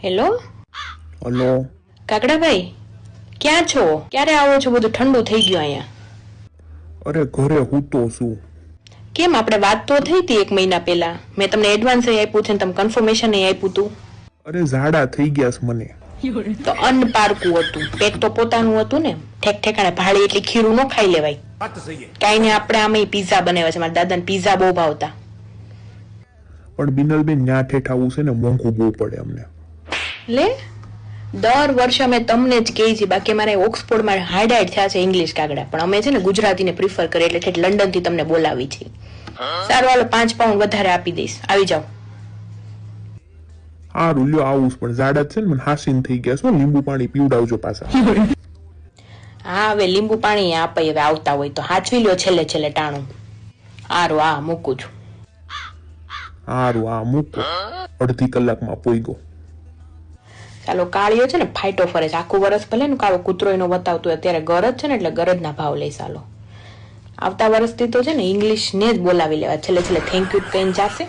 Hello hello કાકડાભાઈ, ક્યાં છો? ક્યારે આવો છો? બધું ઠંડુ થઈ ગયું અહીંયા. અરે ઘરે હું તો શું. કેમ, આપણે વાત તો થઈ હતી 1 મહિના પહેલા. મેં તમને એડવાન્સ આપ્યું છે ને તમે કન્ફર્મેશન આપ્યું હતું. અરે ઝાડા થઈ ગયા છે મને. તો અન્ન પારકું હતું, પેટ તો પોતાનું હતું ને. ઠેક ઠેકાણે ભાડી એટલી ખીરું ન ખાઈ લેવાય. કાઈ ને આપણે આમે પીઝા બનાવ્યા છે. મારા દાદાને પીઝા બહુ ભાવતા. પણ બિનલબેન ન્યા ઠેઠાવું છે ને મોંઘું બહુ પડે અમને. લે, દર વર્ષે અમે તમને જ કહી છીએ. બાકી મારે ઓક્સફોર્ડમાં હાઈડ થયા છે ઇંગ્લિશ કાગડા, પણ અમે છે ને ગુજરાતીને પ્રિફર કરીએ એટલે ઠેઠ લંડન થી તમને બોલાવી છે. સારું, હાલો 5 પાઉન્ડ વધારે આપી દઈશ, આવી જાઓ. સારું લ્યો આવું પણ ઝાડા છે ને મને હાસીન થઈ ગયા છે. લીંબુ પાણી પીવડાવજો પાછા. હા, હવે લીંબુ પાણી આપે. હવે આવતા હોય તો હાચવી લ્યો છેલ્લે છેલ્લે ટાણું. હારું, હા મૂકું છું. સારું હા મૂકો. અડધી કલાકમાં પોઈગો. ચાલો, કાળિયો છે ને ફાઈટો ફરે છે આખું વર્ષ. ભલે ને કાળો કૂતરો એનો બતાવતો હોય, અત્યારે ગરજ છે ને એટલે ગરજના ભાવ લઈ. ચાલો, આવતા વર્ષથી તો છે ને ઇંગ્લિશ ને જ બોલાવી લેવા. છેલ્લે છેલ્લે થેન્ક યુ કહીને જાશે.